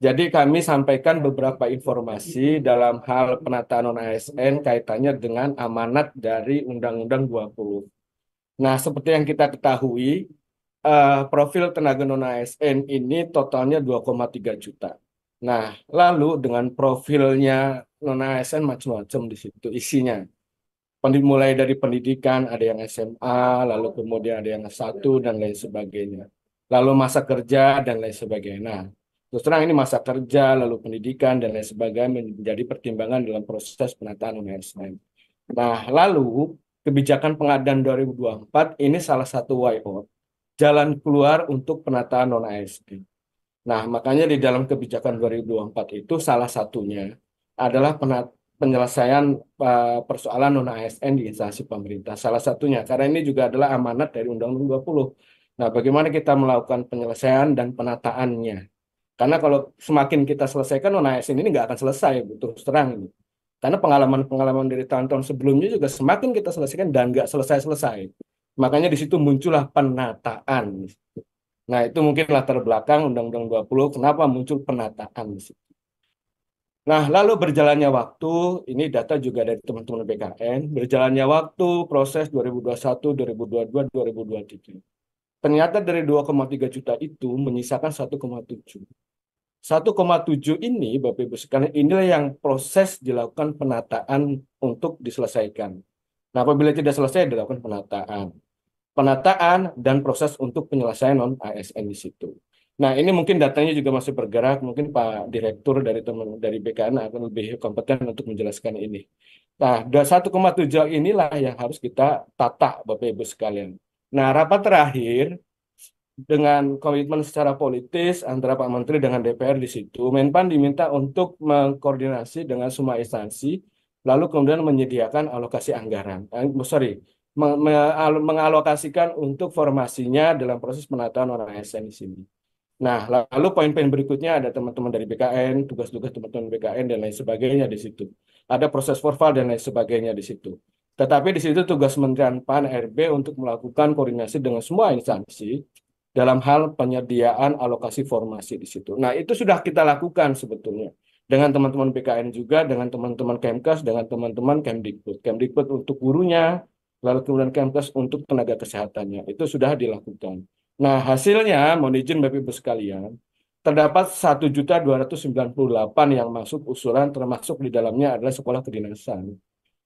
Jadi kami sampaikan beberapa informasi dalam hal penataan non-ASN kaitannya dengan amanat dari Undang-Undang 20. Nah, seperti yang kita ketahui, profil tenaga non-ASN ini totalnya 2,3 juta. Nah, lalu dengan profilnya non-ASN macam-macam di situ isinya. Mulai dari pendidikan, ada yang SMA, lalu kemudian ada yang S1, dan lain sebagainya. Lalu masa kerja, dan lain sebagainya. Nah, terus terang ini masa kerja, lalu pendidikan, dan lain sebagainya menjadi pertimbangan dalam proses penataan UMSN. Nah, lalu kebijakan pengadaan 2024 ini salah satu way out, jalan keluar untuk penataan non-ASN. Nah, makanya di dalam kebijakan 2024 itu salah satunya adalah penyelesaian persoalan non-ASN di instansi pemerintah. Salah satunya, karena ini juga adalah amanat dari Undang-Undang 20. Nah, bagaimana kita melakukan penyelesaian dan penataannya? Karena kalau semakin kita selesaikan non-ASN ini nggak akan selesai, terus terang ini. Karena pengalaman-pengalaman dari tahun-tahun sebelumnya juga semakin kita selesaikan dan nggak selesai-selesai. Makanya di situ muncullah penataan. Nah, itu mungkin latar belakang Undang-Undang 20, kenapa muncul penataan di situ. Nah, lalu berjalannya waktu, ini data juga dari teman-teman BKN, berjalannya waktu proses 2021, 2022, 2023. Ternyata dari 2,3 juta itu menyisakan 1,7. 1,7 ini, Bapak Ibu sekalian, inilah yang proses dilakukan penataan untuk diselesaikan. Nah, apabila tidak selesai, dilakukan penataan dan proses untuk penyelesaian non ASN di situ. Nah, ini mungkin datanya juga masih bergerak, mungkin Pak Direktur dari teman dari BKN akan lebih kompeten untuk menjelaskan ini. Nah, 1,7 inilah yang harus kita tata, Bapak Ibu sekalian. Nah, rapat terakhir dengan komitmen secara politis antara Pak Menteri dengan DPR di situ, Menpan diminta untuk mengkoordinasi dengan semua instansi, lalu kemudian menyediakan alokasi anggaran. Sorry, mengalokasikan untuk formasinya dalam proses penataan orang ASN di sini. Nah, lalu poin-poin berikutnya ada teman-teman dari BKN, tugas-tugas teman-teman BKN dan lain sebagainya di situ. Ada proses formal dan lain sebagainya di situ. Tetapi di situ tugas Kementerian PAN RB untuk melakukan koordinasi dengan semua instansi dalam hal penyediaan alokasi formasi di situ. Nah, itu sudah kita lakukan sebetulnya dengan teman-teman BKN juga, dengan teman-teman Kemkes, dengan teman-teman Kemdikbud. Kemdikbud untuk gurunya, lalu kemudian Kemkes untuk tenaga kesehatannya. Itu sudah dilakukan. Nah, hasilnya, mohon izin Bapak Ibu sekalian, terdapat 1.298 yang masuk usulan, termasuk di dalamnya adalah sekolah kedinasan.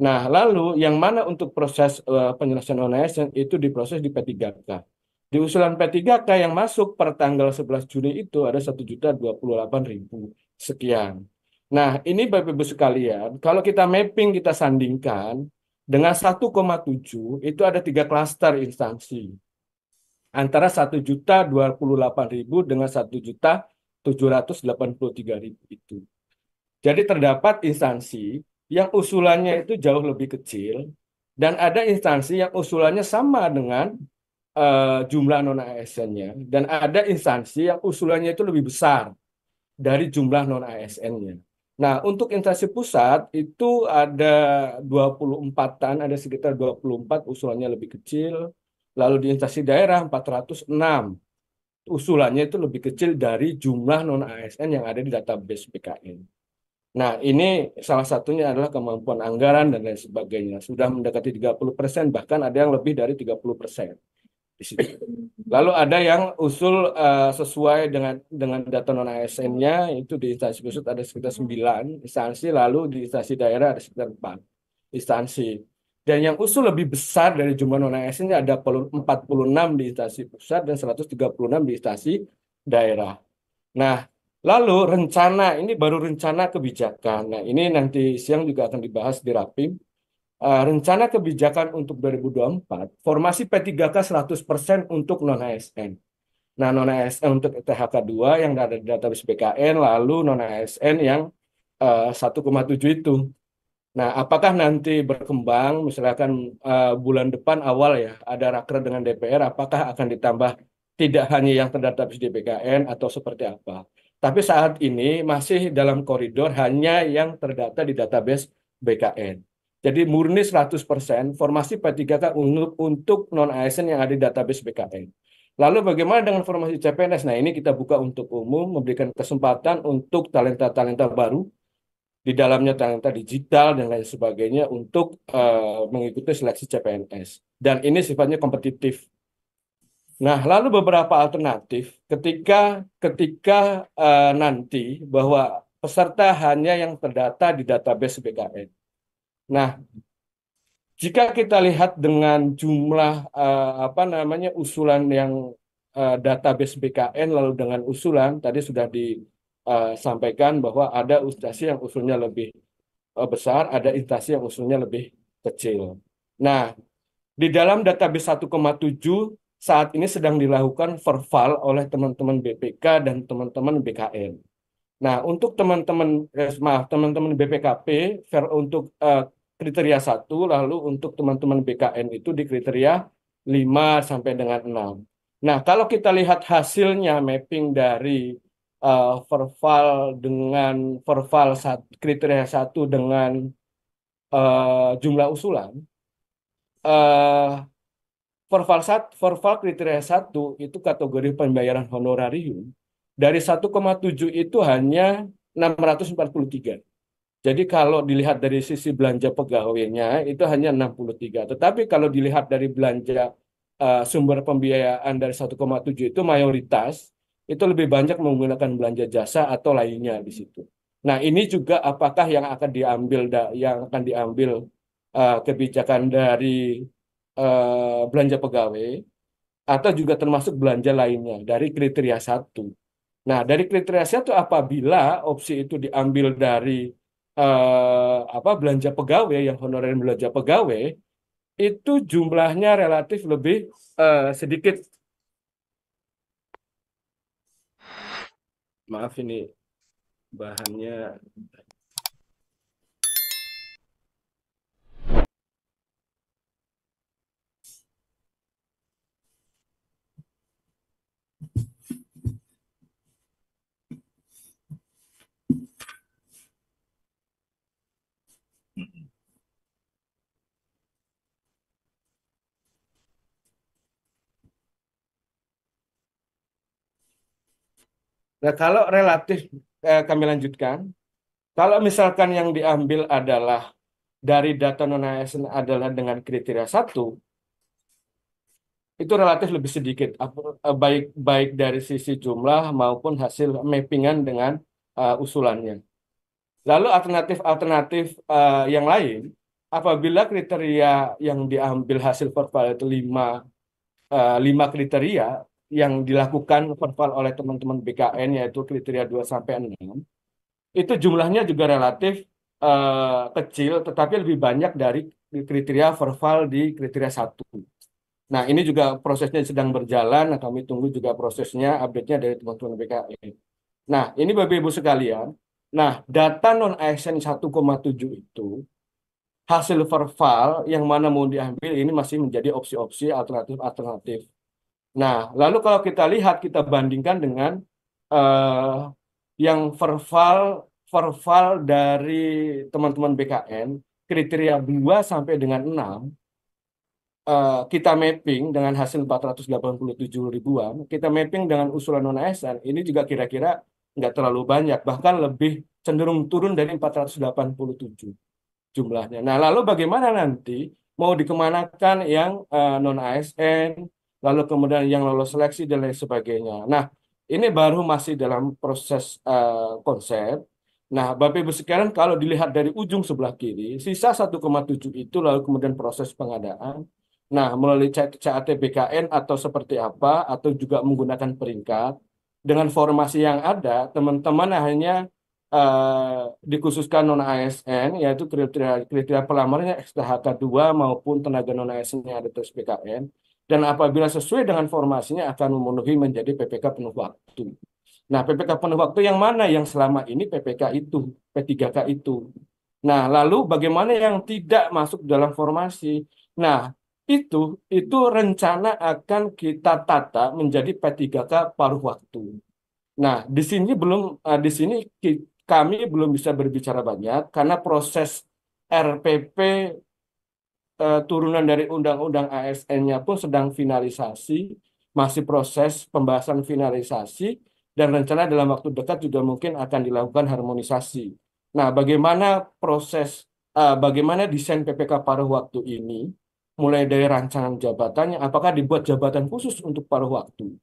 Nah, lalu yang mana untuk proses penyelesaian ONS itu diproses di P3K. Di usulan P3K yang masuk per tanggal 11 Juni itu ada 1.028.000 sekian. Nah, ini Bapak Ibu sekalian, kalau kita mapping, kita sandingkan dengan 1,7 itu ada 3 klaster instansi. Antara 1.028.000 dengan 1.783.000 itu. Jadi terdapat instansi yang usulannya itu jauh lebih kecil dan ada instansi yang usulannya sama dengan jumlah non-ASN-nya dan ada instansi yang usulannya itu lebih besar dari jumlah non-ASN-nya. Nah, untuk instansi pusat itu ada 24-an, ada sekitar 24 usulannya lebih kecil. Lalu di instansi daerah 406 usulannya itu lebih kecil dari jumlah non-ASN yang ada di database BKN. Nah, ini salah satunya adalah kemampuan anggaran dan lain sebagainya. Sudah mendekati 30%, bahkan ada yang lebih dari 30% di situ. Lalu ada yang usul sesuai dengan data non ASN-nya, itu di instansi pusat ada sekitar 9 instansi, lalu di instansi daerah ada sekitar 4 instansi. Dan yang usul lebih besar dari jumlah non ASN-nya ada 46 di instansi pusat dan 136 di instansi daerah. Nah, lalu rencana, ini baru rencana kebijakan. Nah, ini nanti siang juga akan dibahas di Rapim. Rencana kebijakan untuk 2024, formasi P3K 100% untuk non-ASN. Nah, non-ASN untuk THK 2 yang ada di database BKN, lalu non-ASN yang 1,7 itu. Nah, apakah nanti berkembang, misalkan bulan depan awal ya, ada raker dengan DPR, apakah akan ditambah tidak hanya yang terdata di BKN atau seperti apa? Tapi saat ini masih dalam koridor hanya yang terdata di database BKN. Jadi murni 100% formasi P3K untuk non-ASN yang ada di database BKN. Lalu bagaimana dengan formasi CPNS? Nah, ini kita buka untuk umum, memberikan kesempatan untuk talenta-talenta baru, di dalamnya talenta digital dan lain sebagainya untuk mengikuti seleksi CPNS. Dan ini sifatnya kompetitif. Nah, lalu beberapa alternatif ketika ketika nanti bahwa peserta hanya yang terdata di database BKN. Nah, jika kita lihat dengan jumlah apa namanya usulan yang database BKN lalu dengan usulan tadi sudah disampaikan bahwa ada instansi yang usulnya lebih besar, ada instansi yang usulnya lebih kecil. Nah, di dalam database 1,7 saat ini sedang dilakukan verval oleh teman-teman BPK dan teman-teman BKN. Nah, untuk teman-teman maaf, teman-teman BPKP untuk kriteria 1, lalu untuk teman-teman BKN itu di kriteria 5 sampai dengan 6. Nah, kalau kita lihat hasilnya mapping dari verval dengan kriteria 1 dengan jumlah usulan, eh Forval kriteria 1 itu kategori pembayaran honorarium. Dari 1,7 itu hanya 643. Jadi kalau dilihat dari sisi belanja pegawainya itu hanya 63. Tetapi kalau dilihat dari belanja sumber pembiayaan dari 1,7 itu mayoritas itu lebih banyak menggunakan belanja jasa atau lainnya di situ. Nah, ini juga apakah yang akan diambil kebijakan dari belanja pegawai atau juga termasuk belanja lainnya dari kriteria 1. Nah, dari kriteria 1 apabila opsi itu diambil dari apa belanja pegawai yang honorer belanja pegawai itu jumlahnya relatif lebih sedikit. Maaf ini bahannya. Nah, kalau relatif kami lanjutkan. Kalau misalkan yang diambil adalah dari data non ASN adalah dengan kriteria 1, itu relatif lebih sedikit baik baik dari sisi jumlah maupun hasil mappingan dengan usulannya. Lalu alternatif-alternatif yang lain, apabila kriteria yang diambil hasil verval itu lima kriteria yang dilakukan verval oleh teman-teman BKN yaitu kriteria 2 sampai 6, itu jumlahnya juga relatif kecil tetapi lebih banyak dari kriteria verval di kriteria 1. Nah, ini juga prosesnya sedang berjalan. Nah, kami tunggu juga prosesnya, update-nya dari teman-teman BKN. Nah, ini Bapak Ibu sekalian. Nah, data non-ASN 1,7 itu, hasil verval yang mana mau diambil ini masih menjadi opsi-opsi alternatif-alternatif. Nah, lalu kalau kita lihat, kita bandingkan dengan eh, yang verval dari teman-teman BKN, kriteria 2 sampai dengan 6, kita mapping dengan hasil 487 ribuan, kita mapping dengan usulan non-ASN, ini juga kira-kira nggak terlalu banyak, bahkan lebih cenderung turun dari 487 jumlahnya. Nah, lalu bagaimana nanti mau dikemanakan yang non-ASN, lalu kemudian yang lolos seleksi dan lain sebagainya. Nah, ini baru masih dalam proses konsep. Nah, Bapak Ibu sekalian, kalau dilihat dari ujung sebelah kiri, sisa 1,7 itu lalu kemudian proses pengadaan. Nah, melalui CAT BKN atau seperti apa, atau juga menggunakan peringkat, dengan formasi yang ada, teman-teman hanya dikhususkan non ASN yaitu kriteria pelamarnya XTHK 2 maupun tenaga non ASN yang ada tes PKN dan apabila sesuai dengan formasinya akan memenuhi menjadi PPK penuh waktu. Nah, PPK penuh waktu yang mana yang selama ini PPK itu, P3K itu. Nah, lalu bagaimana yang tidak masuk dalam formasi? Nah, itu itu rencana akan kita tata menjadi P3K paruh waktu. Nah, di sini di sini kami belum bisa berbicara banyak karena proses RPP turunan dari Undang-Undang ASN-nya pun sedang finalisasi masih proses pembahasan finalisasi dan rencana dalam waktu dekat juga mungkin akan dilakukan harmonisasi. Nah, bagaimana desain PPK paruh waktu ini, mulai dari rancangan jabatannya, apakah dibuat jabatan khusus untuk paruh waktu,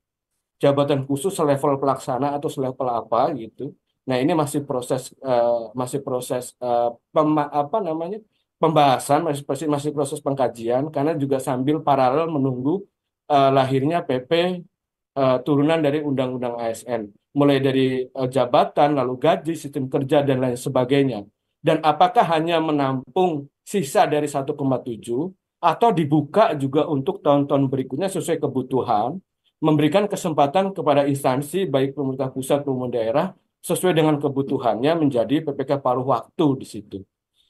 jabatan khusus selevel pelaksana atau selevel apa gitu. Nah, ini masih proses apa namanya, pembahasan, masih proses pengkajian karena juga sambil paralel menunggu lahirnya PP turunan dari Undang-Undang ASN, mulai dari jabatan, lalu gaji, sistem kerja dan lain sebagainya. Dan apakah hanya menampung sisa dari 1,7 atau dibuka juga untuk tahun-tahun berikutnya sesuai kebutuhan, memberikan kesempatan kepada instansi baik pemerintah pusat maupun daerah sesuai dengan kebutuhannya menjadi PPK paruh waktu di situ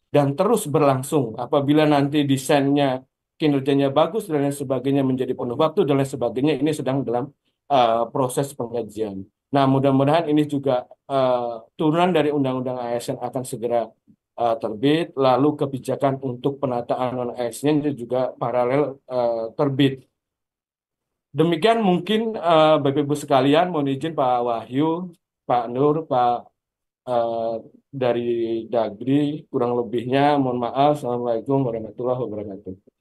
dan terus berlangsung apabila nanti desainnya kinerjanya bagus dan lain sebagainya menjadi penuh waktu dan lain sebagainya ini sedang dalam proses pengajian. Nah, mudah-mudahan ini juga turunan dari Undang-Undang ASN akan segera terbit, lalu kebijakan untuk penataan non ASN itu juga paralel terbit. Demikian mungkin Bapak Ibu sekalian, mohon izin Pak Wahyu, Pak Nur, Pak eh, dari Dagri, kurang lebihnya mohon maaf. Assalamualaikum warahmatullahi wabarakatuh.